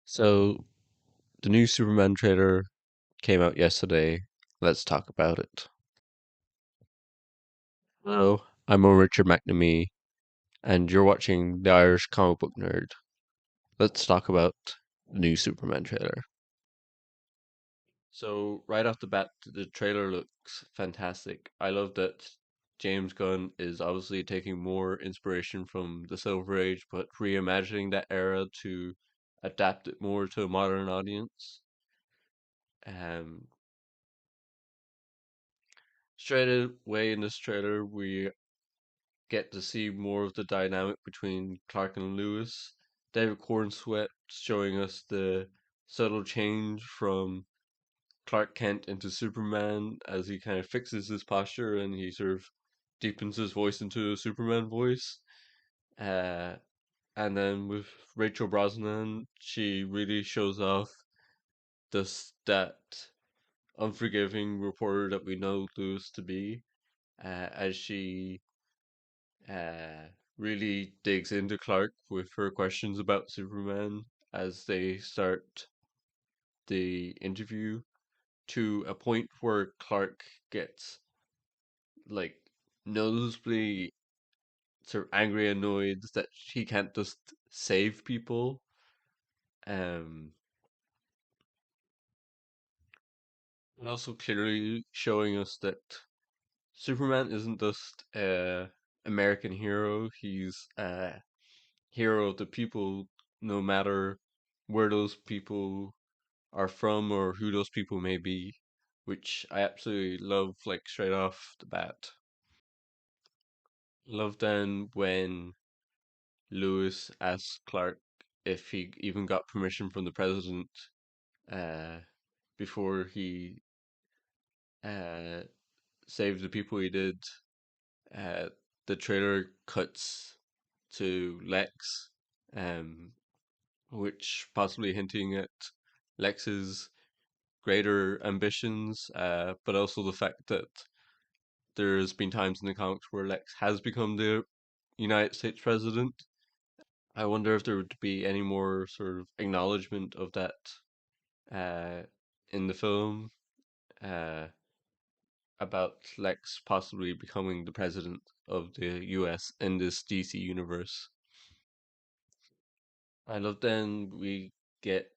So, the new Superman trailer came out yesterday. Let's talk about it. Hello, I'm Richard McNamee, and you're watching The Irish Comic Book Nerd. Let's talk about the new Superman trailer. So, right off the bat, the trailer looks fantastic. I love that James Gunn is obviously taking more inspiration from the Silver Age, but reimagining that era to adapt it more to a modern audience. Um, Straight away in this trailer, we get to see more of the dynamic between Clark and Lewis. David Cornsweet showing us the subtle change from Clark Kent into Superman as he kind of fixes his posture and he sort of deepens his voice into a Superman voice. Uh, and then with Rachel Brosnahan, she really shows off that unforgiving reporter that we know Lewis to be, as she uh, really digs into Clark with her questions about Superman as they start the interview to a point where Clark gets like noticeably sort of angry, annoyed that he can't just save people. Um, and also clearly showing us that Superman isn't just a American hero; he's a hero of the people, no matter where those people are from or who those people may be, which I absolutely love, like straight off the bat. Love then when Lewis asks Clark if he even got permission from the president uh, before he uh, saved the people he did. Uh, the trailer cuts to Lex, um, which possibly hinting at Lex's greater ambitions, but also the fact that there's been times in the comics where Lex has become the United States president. I wonder if there would be any more sort of acknowledgement of that uh, in the film uh, about Lex possibly becoming the president of the US in this DC universe. I love then we get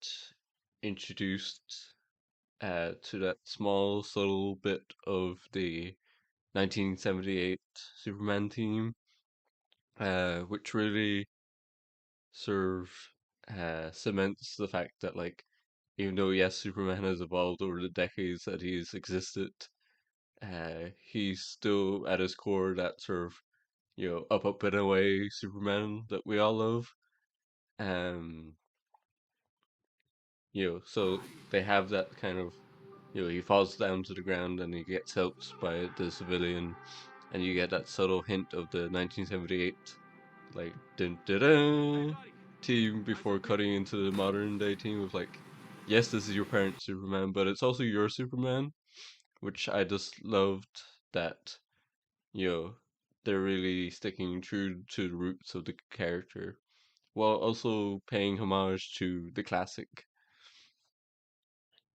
introduced to that small, subtle bit of the 1978 Superman theme, which really sort of cements the fact that, like, even though, yes, Superman has evolved over the decades that he's existed, he's still at his core that sort of, up and away Superman that we all love. Um, so they have that kind of, he falls down to the ground and he gets helped by the civilian, and you get that subtle hint of the 1978 like dun dun dun team before cutting into the modern day team of like, yes, this is your parent Superman, but it's also your Superman, which I just loved that, you know, they're really sticking true to the roots of the character while also paying homage to the classic.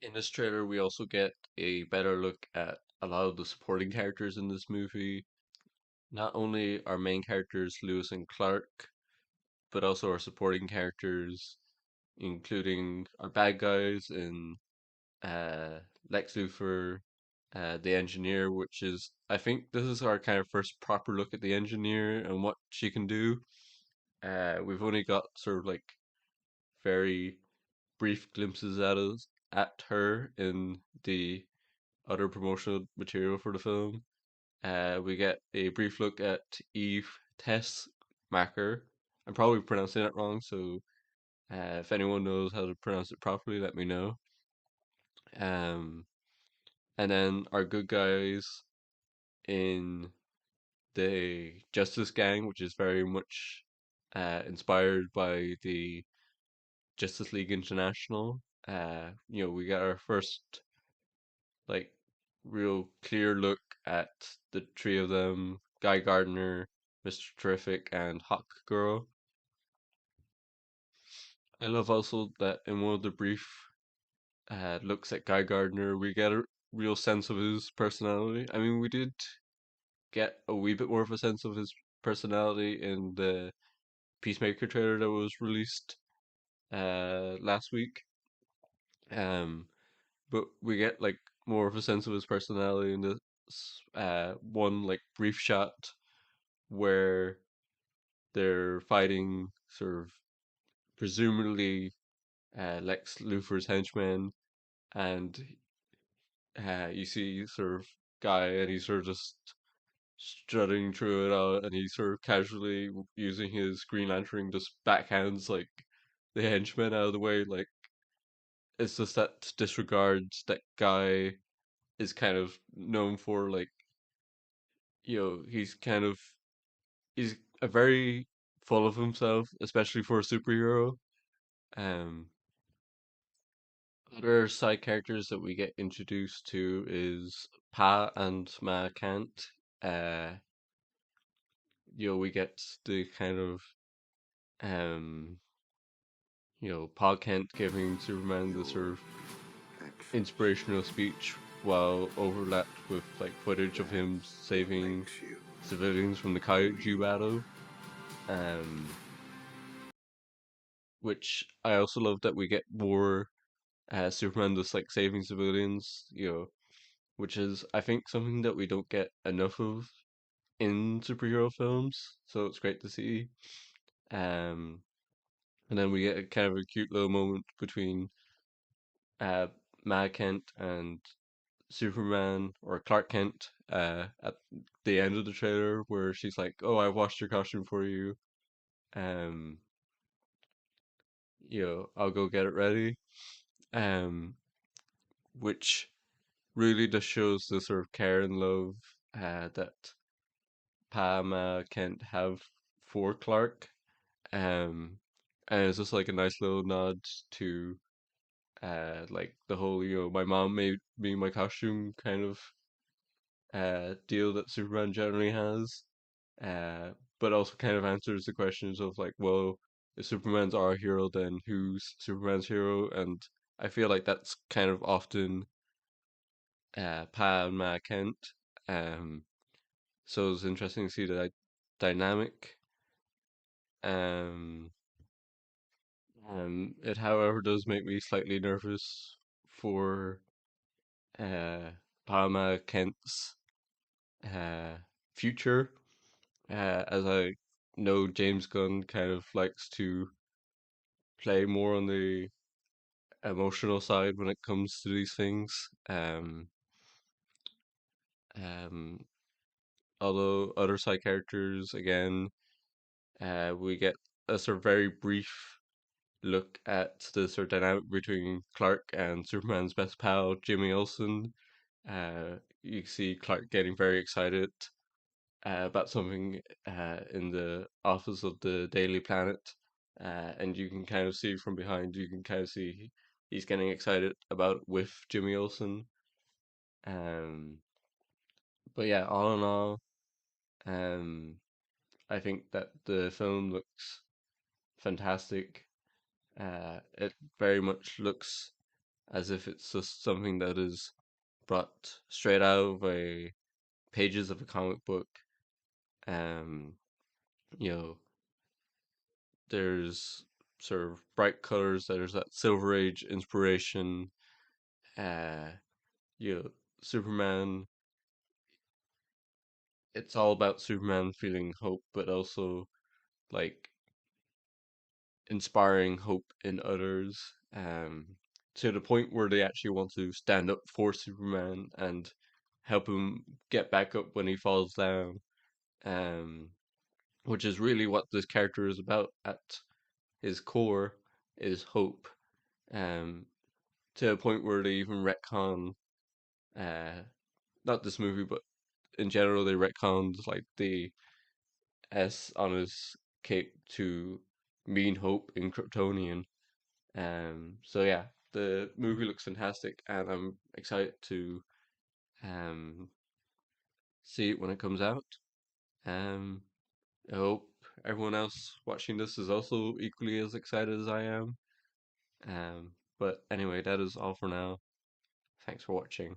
In this trailer, we also get a better look at a lot of the supporting characters in this movie. Not only our main characters, Lewis and Clark, but also our supporting characters, including our bad guys in uh, Lex Luthor, the Engineer, which is, I think this is our kind of first proper look at the Engineer and what she can do. We've only got sort of like very brief glimpses at her in the other promotional material for the film. We get a brief look at Eve Tessmacher. I'm probably pronouncing it wrong, so if anyone knows how to pronounce it properly, let me know. Um, and then our good guys in the Justice Gang, which is very much inspired by the Justice League International. We got our first like real clear look at the three of them: Guy Gardner, Mr. Terrific, and Hawk Girl. I love also that in one of the brief looks at Guy Gardner, we get a real sense of his personality. I mean, we did get a wee bit more of a sense of his personality in the Peacemaker trailer that was released last week. Um, but we get like more of a sense of his personality in this one like brief shot where they're fighting sort of presumably Lex Luthor's henchmen, and you see sort of Guy, and he's sort of just strutting through it out, and he's sort of casually using his Green Lantern, just backhands like the henchmen out of the way. Like it's just that disregard that Guy is kind of known for. Like he's kind of he's a very full of himself, especially for a superhero. Um, Other side characters that we get introduced to is Pa and Ma Kent. Uh, we get the kind of um, Pa Kent giving Superman the sort Your of actions inspirational speech while overlapped with like footage of him saving makes you civilians from the who kaiju you are. battle. Um, which I also love that we get more Superman just like saving civilians, which is I think something that we don't get enough of in superhero films. So it's great to see. Um, and then we get a kind of a cute little moment between uh, Mad Kent and Superman or Clark Kent at the end of the trailer where she's like, "Oh, I washed your costume for you. Um, I'll go get it ready." Um, which really just shows the sort of care and love that Pam Kent have for Clark. Um, and it's just like a nice little nod to like the whole my mom made me my costume kind of deal that Superman generally has. Uh, but also kind of answers the questions of like, well, if Superman's our hero, then who's Superman's hero? And I feel like that's kind of often Pa and Ma Kent. Um, so it's interesting to see the dynamic. Um, it, however, does make me slightly nervous for uh, Palma Kent's uh, future, as I know James Gunn kind of likes to play more on the emotional side when it comes to these things. Um, Although other side characters, again, we get a sort of very brief look at the sort of dynamic between Clark and Superman's best pal, Jimmy Olsen. You see Clark getting very excited about something in the office of the Daily Planet, and you can kind of see from behind, you can kind of see he's getting excited about it with Jimmy Olsen. Um, but yeah, all in all, um, I think that the film looks fantastic. It very much looks as if it's just something that is brought straight out of a pages of a comic book. Um, you know, there's sort of bright colors. There's that Silver Age inspiration. Uh, Superman. It's all about Superman feeling hope, but also like inspiring hope in others. To the point where they actually want to stand up for Superman and help him get back up when he falls down. Um, which is really what this character is about at his core is hope. Um, to a point where they even retcon, uh, not this movie, but in general, they retconned like the S on his cape to mean hope in Kryptonian. So yeah, the movie looks fantastic, and I'm excited to um see it when it comes out. Um, I hope everyone else watching this is also equally as excited as I am. But anyway, that is all for now. Thanks for watching.